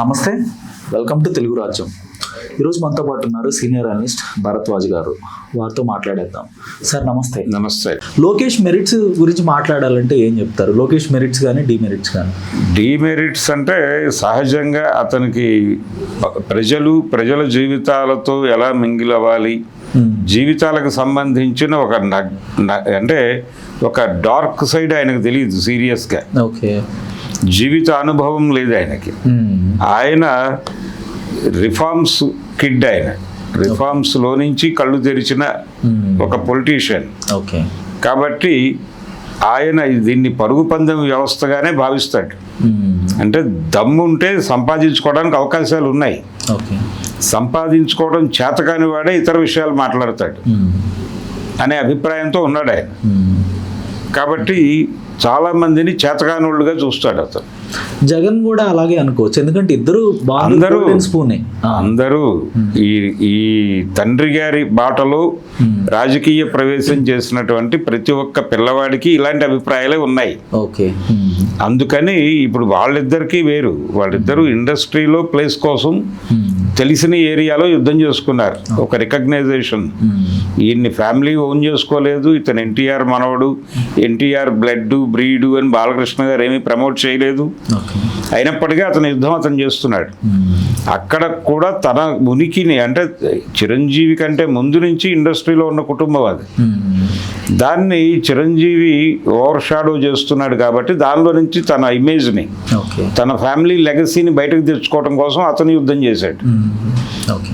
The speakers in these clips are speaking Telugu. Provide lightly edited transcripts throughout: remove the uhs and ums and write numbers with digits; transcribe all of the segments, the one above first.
నమస్తే, వెల్కమ్ టు తెలుగు రాజ్యం. ఈరోజు మనతో పాటు ఉన్నారు సీనియర్ అనలిస్ట్ భరద్వాజ్ గారు. వారితో మాట్లాడేద్దాం. సార్ నమస్తే. నమస్తే. లోకేష్ మెరిట్స్ గురించి మాట్లాడాలంటే ఏం చెప్తారు? లోకేష్ మెరిట్స్ కానీ డీమెరిట్స్ కానీ? డీమెరిట్స్ అంటే సహజంగా అతనికి ప్రజల జీవితాలతో ఎలా మింగిల్ అవ్వాలి, జీవితాలకు సంబంధించిన అంటే ఒక డార్క్ సైడ్ ఆయనకు తెలియదు సీరియస్గా. ఓకే. జీవిత అనుభవం లేదు ఆయనకి. ఆయన రిఫార్మ్స్ కిడ్, ఆయన రిఫార్మ్స్ లో నుంచి కళ్ళు తెరిచిన ఒక పొలిటీషియన్. ఓకే. కాబట్టి ఆయన దీన్ని పరుగు పందెం వ్యవస్థగానే భావిస్తాడు. అంటే దమ్ముంటే సంపాదించుకోవడానికి అవకాశాలు ఉన్నాయి, సంపాదించుకోవడం చేతకాని వాడే ఇతర విషయాలు మాట్లాడతాడు అనే అభిప్రాయంతో ఉన్నాడు ఆయన. కాబట్టి చాలా మందిని చేతకానుళ్ళుగా చూస్తాడు అతను. జగన్ కూడా అలాగే అనుకోవచ్చు, ఎందుకంటే అందరూ ఈ తండ్రి గారి బాటలో రాజకీయ ప్రవేశం చేసినటువంటి ప్రతి ఒక్క పిల్లవాడికి ఇలాంటి అభిప్రాయాలే ఉన్నాయి. ఓకే. అందుకని ఇప్పుడు వాళ్ళిద్దరికీ వేరు, వాళ్ళిద్దరూ ఇండస్ట్రీలో ప్లేస్ కోసం తెలిసిన ఏరియాలో యుద్ధం చేసుకున్నారు. ఒక రికగ్నైజేషన్. ఈయన్ని ఫ్యామిలీ ఓన్ చేసుకోలేదు, ఇతను ఎన్టీఆర్ మనవడు, ఎన్టీఆర్ బ్లడ్ బ్రీడు అని బాలకృష్ణ గారు ఏమీ ప్రమోట్ చేయలేదు. అయినప్పటికీ అతని యుద్ధం అతను చేస్తున్నాడు. అక్కడ కూడా తన ఉనికిని, అంటే చిరంజీవి కంటే ముందు నుంచి ఇండస్ట్రీలో ఉన్న కుటుంబం అది, దాన్ని చిరంజీవి ఓవర్ షాడో చేస్తున్నాడు. కాబట్టి దానిలో నుంచి తన ఇమేజ్ని, తన ఫ్యామిలీ లెగసీని బయటకు తెచ్చుకోవడం కోసం అతను యుద్ధం చేశాడు.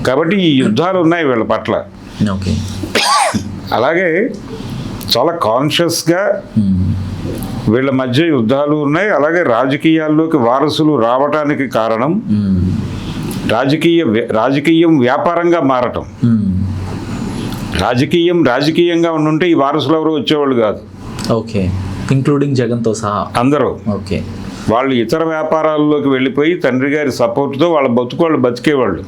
కాబట్టి ఈ యుద్ధాలు ఉన్నాయి వీళ్ళ పట్ల. అలాగే చాలా కాన్షియస్గా వీళ్ళ మధ్య యుద్ధాలు ఉన్నాయి. అలాగే రాజకీయాల్లోకి వారసులు రావటానికి కారణం రాజకీయం వ్యాపారంగా మారటం. రాజకీయంగా ఉండుంటే ఈ వారసులు ఎవరు వచ్చేవాళ్ళు కాదు. ఓకే. ఇంక్లూడింగ్ జగన్తో సహా అందరూ. ఓకే. వాళ్ళు ఇతర వ్యాపారాల్లోకి వెళ్ళిపోయి తండ్రి గారి సపోర్ట్తో వాళ్ళ బతుకువాళ్ళు బతికేవాళ్ళు.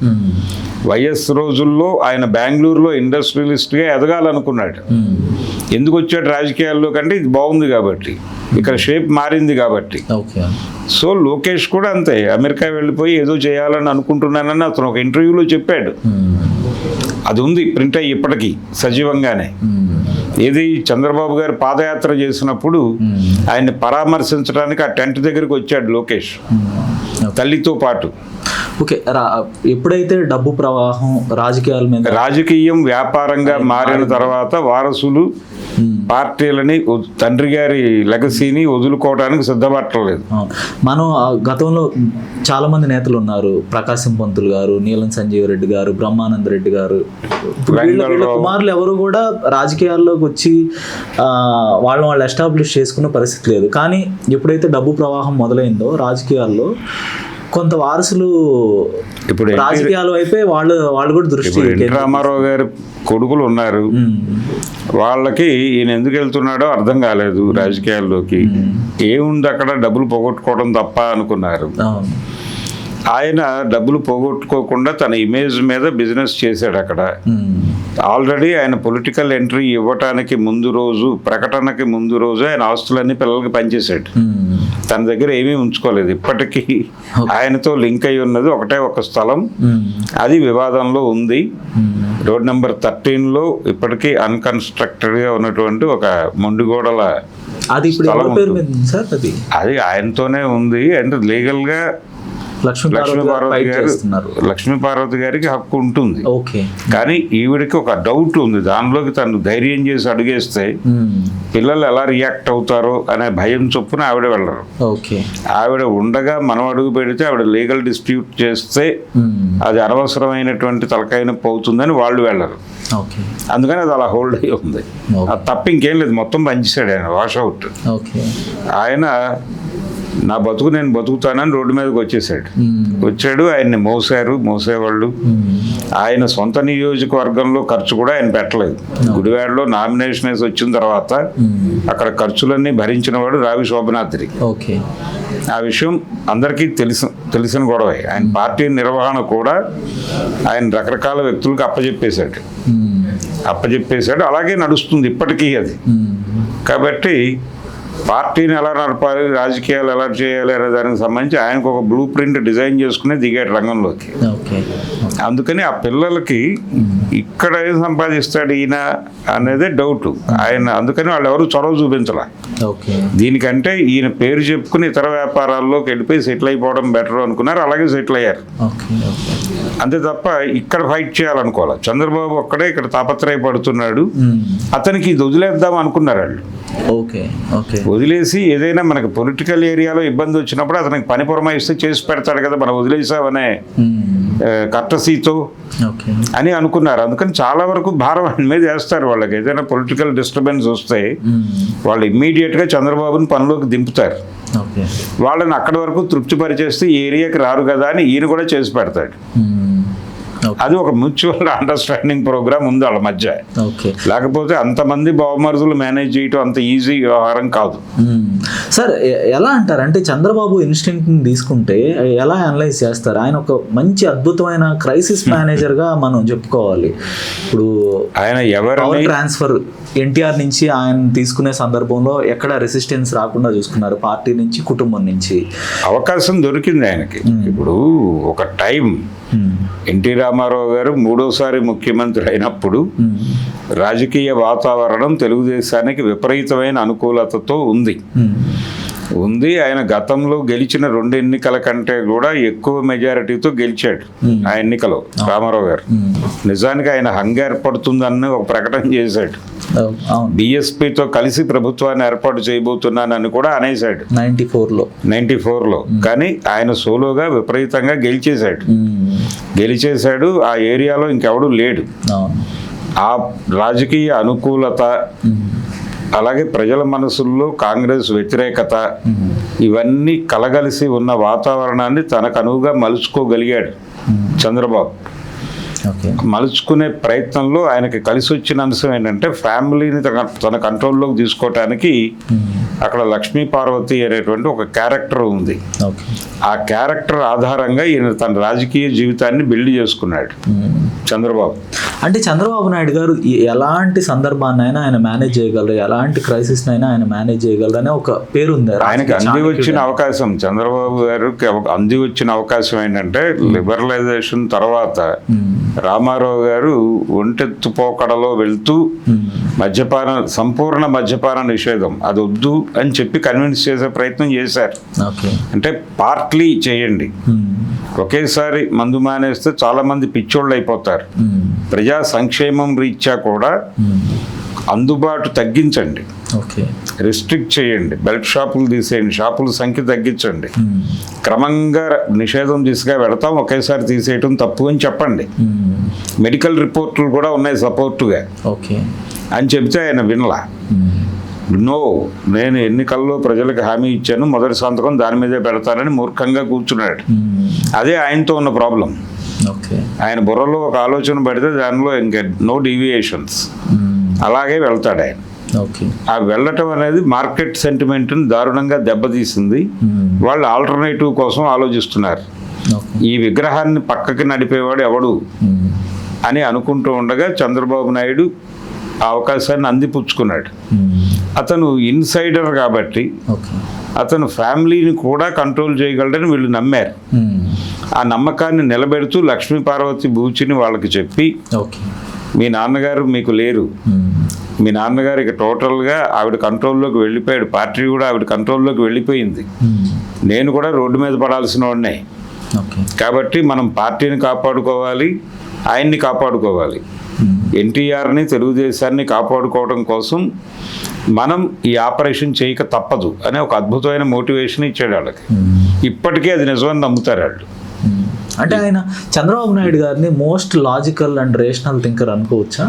వైఎస్ రోజుల్లో ఆయన బెంగళూరులో ఇండస్ట్రియలిస్ట్గా ఎదగాలనుకున్నాడు. ఎందుకు వచ్చాడు రాజకీయాల్లో కంటే ఇది బాగుంది కాబట్టి, ఇక్కడ షేప్ మారింది కాబట్టి. సో లోకేష్ కూడా అంతే, అమెరికా వెళ్ళిపోయి ఏదో చేయాలని అనుకుంటున్నానని అతను ఒక ఇంటర్వ్యూలో చెప్పాడు. అది ఉంది ప్రింట్ అయ్యి ఇప్పటికీ సజీవంగానే. ఏది చంద్రబాబు గారు పాదయాత్ర చేసినప్పుడు ఆయన్ని పరామర్శించడానికి ఆ టెంట్ దగ్గరికి వచ్చాడు లోకేష్ తల్లితో పాటు. ఓకే. ఎప్పుడైతే డబ్బు ప్రవాహం రాజకీయం వ్యాపారంగా మారిన తర్వాత వారసులు పార్టీలని, తండ్రి గారి లెగసీని వదులుకోవడానికి సిద్ధపడలేదు. మనం గతంలో చాలా మంది నేతలు ఉన్నారు, ప్రకాశం పంతులు గారు, నీలం సంజీవ్ రెడ్డి గారు, బ్రహ్మానంద రెడ్డి గారు. కుమారులు ఎవరు కూడా రాజకీయాల్లోకి వచ్చి వాళ్ళు ఎస్టాబ్లిష్ చేసుకునే పరిస్థితి లేదు. కానీ ఎప్పుడైతే డబ్బు ప్రవాహం మొదలైందో రాజకీయాల్లో కొంత వారసులు ఇప్పుడు రాజకీయాల వైపే వాళ్ళు కూడా దృష్టి. రామారావు గారి కొడుకులు ఉన్నారు, వాళ్ళకి ఈయన ఎందుకు వెళ్తున్నాడో అర్థం కాలేదు రాజకీయాల్లోకి. ఏముంది అక్కడ, డబ్బులు పోగొట్టుకోవడం తప్ప అనుకున్నారు. ఆయన డబ్బులు పోగొట్టుకోకుండా తన ఇమేజ్ మీద బిజినెస్ చేశాడు అక్కడ. ఆల్రెడీ ఆయన పొలిటికల్ ఎంట్రీ ఇవ్వటానికి ముందు రోజు, ప్రకటనకి ముందు రోజు ఆయన ఆస్తులన్నీ పిల్లలకి పనిచేశాడు. తన దగ్గర ఏమీ ఉంచుకోలేదు. ఇప్పటికీ ఆయనతో లింక్ అయి ఉన్నది ఒకటే ఒక స్థలం, అది వివాదంలో ఉంది. రోడ్ నెంబర్ 13లో ఇప్పటికీ అన్కన్స్ట్రక్టెడ్గా ఉన్నటువంటి ఒక మొండిగోడల అది ఆయనతోనే ఉంది. అంటే లీగల్గా లక్ష్మీపార్వతి గారికి హక్కు ఉంటుంది. కానీ ఈవిడికి ఒక డౌట్ ఉంది, దానిలోకి తను ధైర్యం చేసి అడిగేస్తే పిల్లలు ఎలా రియాక్ట్ అవుతారో అనే భయం చొప్పున ఆవిడ వెళ్ళరు. ఆవిడ ఉండగా మనం అడుగు పెడితే ఆవిడ లీగల్ డిస్ప్యూట్ చేస్తే అది అనవసరమైనటువంటి తలకాయ పోతుందని వాళ్ళు వెళ్ళరు. అందుకని అది అలా హోల్డ్ అయ్యి ఉంది. అది తప్ప ఇంకేం లేదు, మొత్తం పనిచేశాడు ఆయన, వాషౌట్. ఆయన నా బతుకు నేను బతుకుతానని రోడ్డు మీదకి వచ్చాడు. ఆయన్ని మోసేవాళ్ళు. ఆయన సొంత నియోజకవర్గంలో ఖర్చు కూడా ఆయన పెట్టలేదు. గుడివాడలో నామినేషన్ వేసి వచ్చిన తర్వాత అక్కడ ఖర్చులన్నీ భరించిన వాడు రావి శోభనాద్రి. ఆ విషయం అందరికీ తెలిసిన గొడవే. ఆయన పార్టీ నిర్వహణ కూడా ఆయన రకరకాల వ్యక్తులకు అప్పచెప్పేశాడు. అలాగే నడుస్తుంది ఇప్పటికీ అది. కాబట్టి పార్టీని ఎలా నడపాలి, రాజకీయాలు ఎలా చేయాలి అనే దానికి సంబంధించి ఆయనకు ఒక బ్లూ ప్రింట్ డిజైన్ చేసుకుని దిగాడు రంగంలోకి. అందుకని ఆ పిల్లలకి ఇక్కడ ఏం సంపాదిస్తాడు ఈయన అనేదే డౌట్ ఆయన. అందుకని వాళ్ళు ఎవరు చొరవ చూపించాల. దీనికంటే ఈయన పేరు చెప్పుకుని ఇతర వ్యాపారాల్లోకి వెళ్ళిపోయి సెటిల్ అయిపోవడం బెటర్ అనుకున్నారు, అలాగే సెటిల్ అయ్యారు. అంతే తప్ప ఇక్కడ ఫైట్ చేయాలనుకోవాలి. చంద్రబాబు ఒక్కడే ఇక్కడ తాపత్రయపడుతున్నాడు. అతనికి ఇది వదిలేద్దాం అనుకున్నారు వాళ్ళు. వదిలేసి ఏదైనా మనకి పొలిటికల్ ఏరియాలో ఇబ్బంది వచ్చినప్పుడు అతనికి పని పురమాయిస్తే చేసి పెడతాడు కదా, మనం వదిలేసామనే కర్టసీతో అని అనుకున్నారు. అందుకని చాలా వరకు భారం ఆయన మీద వేస్తారు. వాళ్ళకి ఏదైనా పొలిటికల్ డిస్టర్బెన్స్ వస్తే వాళ్ళు ఇమ్మీడియట్గా చంద్రబాబుని పనిలోకి దింపుతారు. వాళ్ళని అక్కడి వరకు తృప్తిపరిచేస్తే ఈ ఏరియాకి రారు కదా అని ఈయన కూడా చేసి పెడతాడు. అది ఒక మ్యూచువల్ అండర్స్టాండింగ్ ప్రోగ్రామ్ ఉంది వాళ్ళ మధ్య. లేకపోతే అంతమంది బహుమరుదులు మేనేజ్ చేయటం అంత ఈజీ వ్యవహారం కాదు. సార్ ఎలా అంటారు అంటే చంద్రబాబు ఇన్స్టింక్ట్ తీసుకుంటే ఎలా అనలైజ్ చేస్తారు? ఆయన ఒక మంచి అద్భుతమైన క్రైసిస్ మేనేజర్ గా మనం చెప్పుకోవాలి. ఇప్పుడు ఆయన పవర్ ట్రాన్స్ఫర్ ఎన్టీఆర్ నుంచి ఆయన తీసుకునే సందర్భంలో ఎక్కడ రెసిస్టెన్స్ రాకుండా చూసుకున్నారు. పార్టీ నుంచి, కుటుంబం నుంచి అవకాశం దొరికింది ఆయనకి. ఇప్పుడు ఒక టైం ఎన్టీ రామారావు గారు మూడోసారి ముఖ్యమంత్రి అయినప్పుడు రాజకీయ వాతావరణం తెలుగుదేశానికి విపరీతమైన అనుకూలతతో ఉంది. ఆయన గతంలో గెలిచిన 2 ఎన్నికల కంటే కూడా ఎక్కువ మెజారిటీతో గెలిచాడు ఆ ఎన్నికలో రామారావు గారు. నిజానికి ఆయన హంగ్ ఏర్పడుతుందని ఒక ప్రకటన చేశాడు. బిఎస్పీతో కలిసి ప్రభుత్వాన్ని ఏర్పాటు చేయబోతున్నానని కూడా అనేశాడు 94లో. కానీ ఆయన సోలోగా విపరీతంగా గెలిచేశాడు. ఆ ఏరియాలో ఇంకెవడూ లేడు. ఆ రాజకీయ అనుకూలత, అలాగే ప్రజల మనసుల్లో కాంగ్రెస్ వ్యతిరేకత, ఇవన్నీ కలగలిసి ఉన్న వాతావరణాన్ని తనకు అనువుగా మలుచుకోగలిగాడు చంద్రబాబు. మలుచుకునే ప్రయత్నంలో ఆయనకి కలిసి వచ్చిన అంశం ఏంటంటే ఫ్యామిలీని తన కంట్రోల్లోకి తీసుకోవటానికి అక్కడ లక్ష్మీ పార్వతి అనేటువంటి ఒక క్యారెక్టర్ ఉంది. ఆ క్యారెక్టర్ ఆధారంగా ఈయన తన రాజకీయ జీవితాన్ని బిల్డ్ చేసుకున్నాడు చంద్రబాబు. అంటే చంద్రబాబు నాయుడు గారు ఎలాంటి సందర్భాన్నైనా ఆయన మేనేజ్ చేయగలరు, ఎలాంటి క్రైసిస్ అయినా ఆయన మేనేజ్ చేయగలరు అనే ఒక పేరు ఉంది ఆయనకి. వచ్చిన అవకాశం చంద్రబాబు గారికి వచ్చిన అవకాశం ఏంటంటే లిబరలైజేషన్ తర్వాత రామారావు గారు ఒంటెత్తుపోకడలో వెళ్తూ సంపూర్ణ మద్యపాన నిషేధం అది వద్దు అని చెప్పి కన్విన్స్ చేసే ప్రయత్నం చేశారు. అంటే పార్ట్లీ చేయండి, ఒకేసారి మందు మానేస్తే చాలా మంది పిచ్చోళ్ళు అయిపోతారు. ప్రజా సంక్షేమం రీత్యా కూడా అందుబాటు తగ్గించండి, రిస్ట్రిక్ట్ చేయండి, బెల్ట్ షాపులు తీసేయండి, షాపుల సంఖ్య తగ్గించండి, క్రమంగా నిషేధం దిశగా వెళతాం, ఒకేసారి తీసేయటం తప్పు అని చెప్పండి. మెడికల్ రిపోర్టులు కూడా ఉన్నాయి సపోర్టుగా అని చెప్తే ఆయన వినలా. నో, నేను ఎన్నికల్లో ప్రజలకు హామీ ఇచ్చాను, మొదటి సంతకం దాని మీదే పెడతానని మూర్ఖంగా కూర్చున్నాడు. అదే ఆయనతో ఉన్న ప్రాబ్లం. ఆయన బుర్రలో ఒక ఆలోచన పడితే దానిలో ఇంకా నో డీవియేషన్స్, అలాగే వెళ్తాడు ఆయన. ఆ వెళ్ళటం అనేది మార్కెట్ సెంటిమెంట్ని దారుణంగా దెబ్బతీసింది. వాళ్ళు ఆల్టర్నేటివ్ కోసం ఆలోచిస్తున్నారు. ఈ విగ్రహాన్ని పక్కకి నడిపేవాడు ఎవడు అని అనుకుంటూ ఉండగా చంద్రబాబు నాయుడు ఆ అవకాశాన్ని అందిపుచ్చుకున్నాడు. అతను ఇన్సైడర్ కాబట్టి అతను ఫ్యామిలీని కూడా కంట్రోల్ చేయగలడని వీళ్ళు నమ్మారు. ఆ నమ్మకాన్ని నిలబెడుతూ లక్ష్మీ పార్వతి బూచిని వాళ్ళకి చెప్పి, మీ నాన్నగారు మీకు లేరు, మీ నాన్నగారు ఇక టోటల్గా ఆవిడ కంట్రోల్లోకి వెళ్ళిపోయాడు, పార్టీ కూడా ఆవిడ కంట్రోల్లోకి వెళ్ళిపోయింది, నేను కూడా రోడ్డు మీద పడాల్సిన వాడినే, కాబట్టి మనం పార్టీని కాపాడుకోవాలి, ఆయన్ని కాపాడుకోవాలి, ఎన్టీఆర్ని తెలుగుదేశాన్ని కాపాడుకోవడం కోసం మనం ఈ ఆపరేషన్ చేయక తప్పదు అనే ఒక అద్భుతమైన మోటివేషన్ ఇచ్చాడు వాళ్ళకి. ఇప్పటికీ అది నిజమని నమ్ముతారు వాళ్ళు. అంటే ఆయన చంద్రబాబు నాయుడు గారిని most logical and rational thinker అనుకోవచ్చా?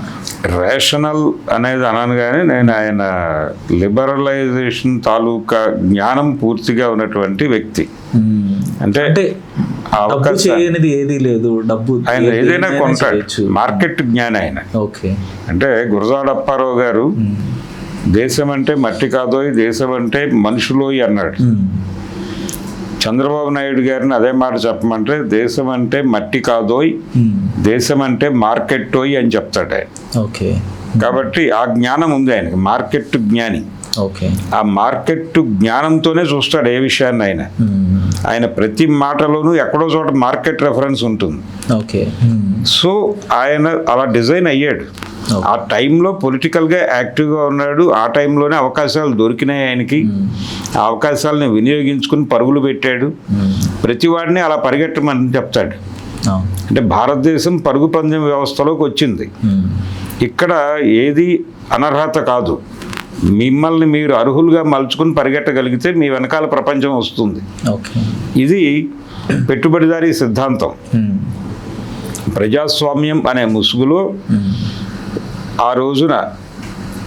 రేషనల్ అనేది అనగానే నేను ఆయన లిబరలైజేషన్ తాలూకా జ్ఞానం పూర్తిగా ఉన్నటువంటి వ్యక్తి. అంటే చేయనిది ఏది లేదు, డబ్బు ఆయన ఏదైనా కొంటాడు, మార్కెట్ జ్ఞానం ఆయన. అంటే గురజాడ అప్పారావు గారు దేశం అంటే మట్టి కాదోయ్, దేశం అంటే మనుషులోయ్ అన్నాడు. చంద్రబాబు నాయుడు గారిని అదే మాట చెప్పమంటే దేశం అంటే మట్టి కాదోయ్, దేశం అంటే మార్కెట్ ఓయ్ అని చెప్తాడు ఆయన. కాబట్టి ఆ జ్ఞానం ఉంది ఆయనకి, మార్కెట్ జ్ఞాని. ఓకే. ఆ మార్కెట్ జ్ఞానంతోనే చూస్తాడు ఏ విషయాన్ని అయినా. ఆయన ప్రతి మాటలోనూ ఎక్కడో చోట మార్కెట్ రెఫరెన్స్ ఉంటుంది. ఓకే. సో ఆయన అలా డిజైన్ అయ్యాడు. ఆ టైంలో పొలిటికల్గా యాక్టివ్గా ఉన్నాడు. ఆ టైంలోనే అవకాశాలు దొరికినాయి ఆయనకి. ఆ అవకాశాలను వినియోగించుకుని పరుగులు పెట్టాడు. ప్రతి వాడిని అలా పరిగెట్టమని చెప్తాడు. అంటే భారతదేశం పరుగు పందెం వ్యవస్థలోకి వచ్చింది. ఇక్కడ ఏది అనర్హత కాదు. మిమ్మల్ని మీరు అర్హులుగా మలుచుకుని పరిగెట్టగలిగితే మీ వెనకాల ప్రపంచం వస్తుంది. ఇది పెట్టుబడిదారీ సిద్ధాంతం. ప్రజాస్వామ్యం అనే ముసుగులో ఆ రోజున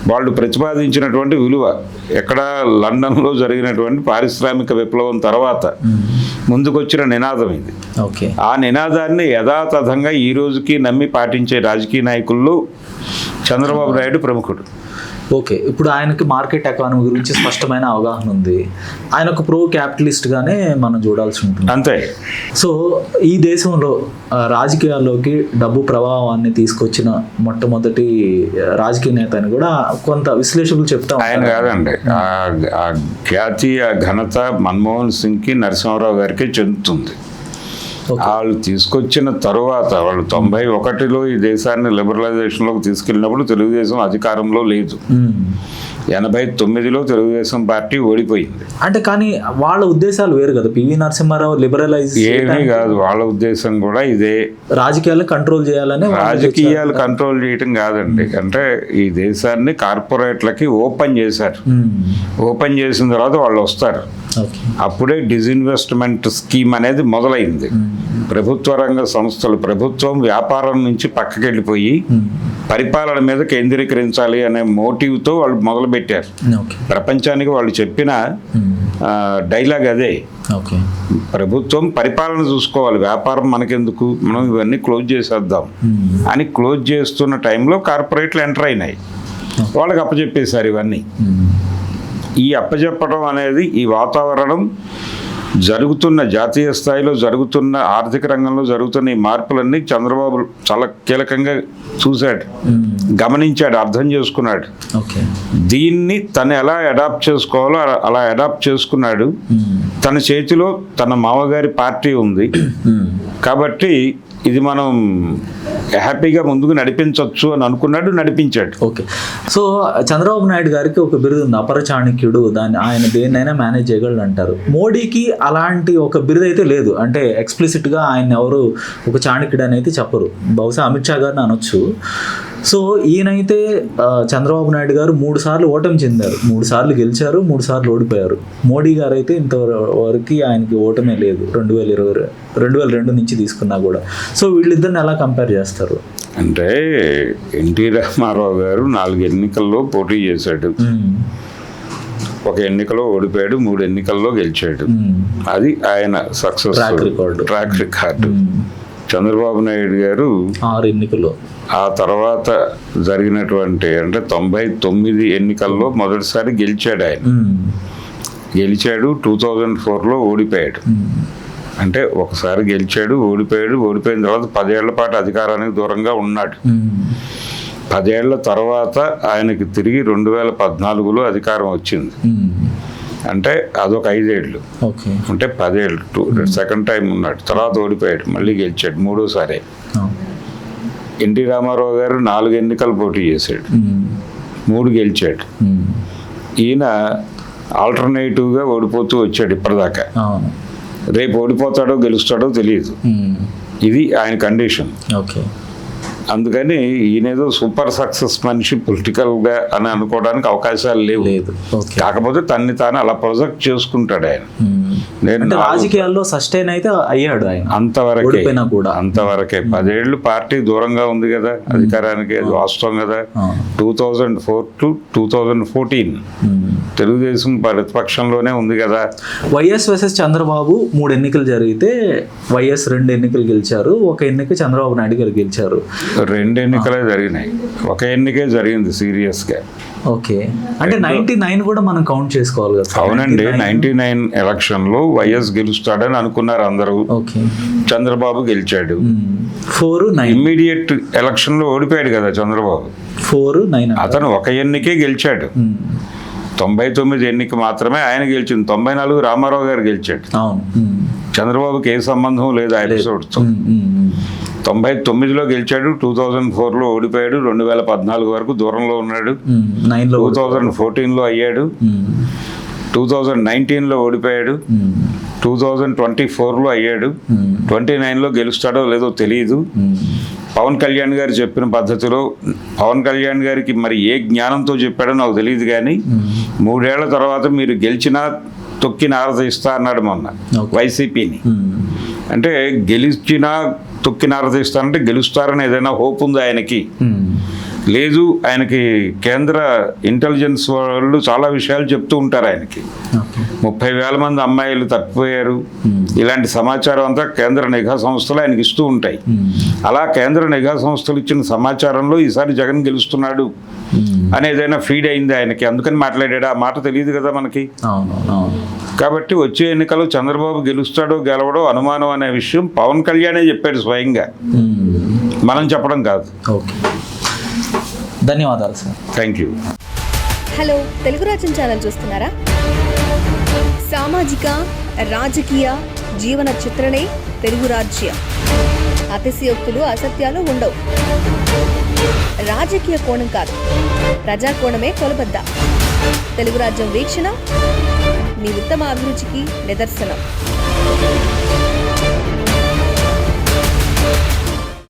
వాళ్ళు ప్రతిపాదించినటువంటి విలువ ఎక్కడ లండన్లో జరిగినటువంటి పారిశ్రామిక విప్లవం తర్వాత ముందుకొచ్చిన నినాదం ఇది. ఆ నినాదాన్ని యథాతథంగా ఈ రోజుకి నమ్మి పాటించే రాజకీయ నాయకుల్లో చంద్రబాబు నాయుడు ప్రముఖుడు. ఓకే. ఇప్పుడు ఆయనకి మార్కెట్ ఎకానమీ గురించి స్పష్టమైన అవగాహన ఉంది. ఆయన ఒక ప్రో క్యాపిటలిస్ట్గానే మనం చూడాల్సి ఉంటుంది. అంతే. సో ఈ దేశంలో రాజకీయాల్లోకి డబ్బు ప్రభావాన్ని తీసుకొచ్చిన మొట్టమొదటి రాజకీయ నేత అని కూడా కొంత విశ్లేషకులు చెప్తాం. ఆయన కాదండి, ఆ ఖ్యాతి, ఆ ఘనత మన్మోహన్ సింగ్కి, నరసింహారావు గారికి చెందుతుంది. వాళ్ళు తీసుకొచ్చిన తరువాత వాళ్ళు 91లో ఈ దేశాన్ని లిబరలైజేషన్లోకి తీసుకెళ్ళినప్పుడు తెలుగుదేశం అధికారంలో లేదు. 89లో తెలుగుదేశం పార్టీ ఓడిపోయింది. అంటే కానీ వాళ్ళ ఉద్దేశాలు వేరు కదా. పివి నరసింహారావు లిబరలైజ్ ఏమీ కాదు, వాళ్ళ ఉద్దేశం కూడా ఇదే. రాజకీయాలను కంట్రోల్ చేయాలని. రాజకీయాలు కంట్రోల్ చేయటం కాదండి, అంటే ఈ దేశాన్ని కార్పొరేట్లకి ఓపెన్ చేశారు. ఓపెన్ చేసిన తర్వాత వాళ్ళు వస్తారు. అప్పుడే డిజిన్వెస్ట్మెంట్ స్కీమ్ అనేది మొదలైంది. ప్రభుత్వ రంగ సంస్థలు, ప్రభుత్వం వ్యాపారం నుంచి పక్కకి వెళ్ళిపోయి పరిపాలన మీద కేంద్రీకరించాలి అనే మోటివ్తో వాళ్ళు మొదలుపెట్టారు. ప్రపంచానికి వాళ్ళు చెప్పిన డైలాగ్ అదే. ప్రభుత్వం పరిపాలన చూసుకోవాలి, వ్యాపారం మనకెందుకు, మనం ఇవన్నీ క్లోజ్ చేసేద్దాం అని క్లోజ్ చేస్తున్న టైంలో కార్పొరేట్లు ఎంటర్ అయినాయి. వాళ్ళకి అప్పచెప్పేశారు ఇవన్నీ. ఈ అప్పచెప్పడం అనేది, ఈ వాతావరణం జరుగుతున్న జాతీయ స్థాయిలో జరుగుతున్న ఆర్థిక రంగంలో జరుగుతున్న ఈ మార్పులన్నీ చంద్రబాబు చాలా కీలకంగా చూశాడు, గమనించాడు, అర్థం చేసుకున్నాడు. దీన్ని తను ఎలా అడాప్ట్ చేసుకోవాలో అలా అడాప్ట్ చేసుకున్నాడు. తన చేతిలో తన మామగారి పార్టీ ఉంది కాబట్టి ఇది మనం హ్యాపీగా ముందుకు నడిపించవచ్చు అని అనుకున్నాడు, నడిపించాడు. ఓకే. సో చంద్రబాబు నాయుడు గారికి ఒక బిరుదు ఉంది, అపర చాణక్యుడు. దాన్ని ఆయన దేన్నైనా మేనేజ్ చేయగలడు అంటారు. మోడీకి అలాంటి ఒక బిరుదు అయితే లేదు. అంటే ఎక్స్ప్లిసిట్గా ఆయన ఎవరు ఒక చాణక్యుడు అని అయితే చెప్పరు. బహుశా అమిత్ షా గారిని అనొచ్చు. సో ఈయనైతే చంద్రబాబు నాయుడు గారు 3 సార్లు ఓటమి చెందారు, 3 సార్లు గెలిచారు, 3 సార్లు ఓడిపోయారు. మోడీ గారు అయితే ఇంతవరకు ఆయనకి ఓటమే లేదు 2022 నుంచి తీసుకున్నా కూడా. సో వీళ్ళిద్దరిని ఎలా కంపేర్ చేస్తారు? అంటే ఎన్టీ రామారావు గారు 4 ఎన్నికల్లో పోటీ చేశాడు. ఒక ఎన్నికలో ఓడిపోయాడు, 3 ఎన్నికల్లో గెలిచాడు. అది ఆయన success track record. Chandrababu Naidu గారు 6 ఎన్నికల్లో, ఆ తర్వాత జరిగినటువంటి అంటే 99 ఎన్నికల్లో మొదటిసారి గెలిచాడు. ఆయన గెలిచాడు, 2004లో ఓడిపోయాడు. అంటే ఒకసారి గెలిచాడు, ఓడిపోయిన తర్వాత 10 ఏళ్ల పాటు అధికారానికి దూరంగా ఉన్నాడు. 10 ఏళ్ల తర్వాత ఆయనకి తిరిగి 2014లో అధికారం వచ్చింది. అంటే అదొక 5 ఏళ్ళు, అంటే 10 ఏళ్ళు. సెకండ్ టైం ఉన్నాడు, తర్వాత ఓడిపోయాడు, మళ్ళీ గెలిచాడు, 3వసారి. ఎన్టీ రామారావు గారు 4 ఎన్నికలు పోటీ చేశాడు, 3 గెలిచాడు. ఈయన ఆల్టర్నేటివ్గా ఓడిపోతూ వచ్చాడు ఇప్పటిదాకా. రేపు ఓడిపోతాడో గెలుస్తాడో తెలియదు. ఇది ఆయన కండిషన్. అందుకని ఈయనేదో సూపర్ సక్సెస్ మనిషి పొలిటికల్గా అని అనుకోవడానికి అవకాశాలు లేవు. కాకపోతే తన్ని తాను అలా ప్రొజెక్ట్ చేసుకుంటాడు ఆయన. నేను రాజకీయాల్లో సస్టైన్ అయితే అయ్యాడు ఆయన, అంతవరకే. 10 ఏళ్ళు పార్టీ దూరంగా ఉంది కదా అధికారానికి, అది వాస్తవం కదా. 2004 to 2014 తెలుగుదేశం ప్రతిపక్షంలోనే ఉంది కదా. వైఎస్ వర్సెస్ చంద్రబాబు 3 ఎన్నికలు జరిగితే వైఎస్ 2 ఎన్నికలు గెలిచారు, 1 ఎన్నిక చంద్రబాబు నాయుడు గారు గెలిచారు. 2 ఎన్నికలే జరిగినాయి, 1 ఎన్నికే జరిగింది సీరియస్గా. ఓకే. అంటే 99 కూడా మనం కౌంట్ చేసుకోవాలి కదా. అవునండి, 99 ఎలక్షన్లో వైఎస్ గెలుస్తాడని అనుకున్నారు అందరూ. చంద్రబాబు గెలిచాడు. 4-9 ఇమ్మీడియట్ ఎలక్షన్లో ఓడిపోయాడు కదా చంద్రబాబు. 4-9 అతను 1 ఎన్నికే గెలిచాడు. 99 ఎన్నిక మాత్రమే ఆయన గెలిచింది. 94 రామారావు గారు గెలిచాడు. అవును. చంద్రబాబుకి ఏ సంబంధం లేదు ఆ ఎపిసోడ్తో. 99లో గెలిచాడు, 2004లో ఓడిపోయాడు, 2014 వరకు దూరంలో ఉన్నాడు, 2014లో అయ్యాడు, 2019లో ఓడిపోయాడు, 2024లో అయ్యాడు, 29లో గెలుస్తాడో లేదో తెలియదు. పవన్ కళ్యాణ్ గారు చెప్పిన పద్ధతిలో పవన్ కళ్యాణ్ గారికి మరి ఏ జ్ఞానంతో చెప్పాడో నాకు తెలియదు, కానీ 3 ఏళ్ల తర్వాత మీరు గెలిచినా తొక్కి నారదీస్తా అన్నాడు మొన్న వైసీపీని. అంటే గెలిచినా తొక్కి నారదీస్తానంటే గెలుస్తారని ఏదైనా హోప్ ఉంది ఆయనకి? లేదు. ఆయనకి కేంద్ర ఇంటెలిజెన్స్ వాళ్ళు చాలా విషయాలు చెప్తూ ఉంటారు ఆయనకి. 30,000 మంది అమ్మాయిలు తప్పిపోయారు, ఇలాంటి సమాచారం అంతా కేంద్ర నిఘా సంస్థలు ఆయనకి ఇస్తూ ఉంటాయి. అలా కేంద్ర నిఘా సంస్థలు ఇచ్చిన సమాచారంలో ఈసారి జగన్ గెలుస్తున్నాడు అని ఏదైనా ఫీడ్ అయింది ఆయనకి, అందుకని మాట్లాడాడు. ఆ మాట తెలియదు కదా మనకి. కాబట్టి వచ్చే ఎన్నికల్లో చంద్రబాబు గెలుస్తాడో గెలవడో అనుమానం అనే విషయం పవన్ కళ్యాణే చెప్పాడు స్వయంగా, మనం చెప్పడం కాదు. ధన్యవాదాలు sir. Thank you. Hello, Telugu రాజ్యం ఛానల్ చూస్తున్నారా? సామాజిక రాజకీయ జీవన చిత్రణే తెలుగు రాజ్యం. అతిశయోక్తులు అసత్యాలు ఉండవు. రాజకీయ కోణం కాదు, ప్రజా కోణమే కొలబద్ద. తెలుగు రాజ్యం వీక్షణ మీ ఉత్తమ అభిరుచికి నిదర్శనం.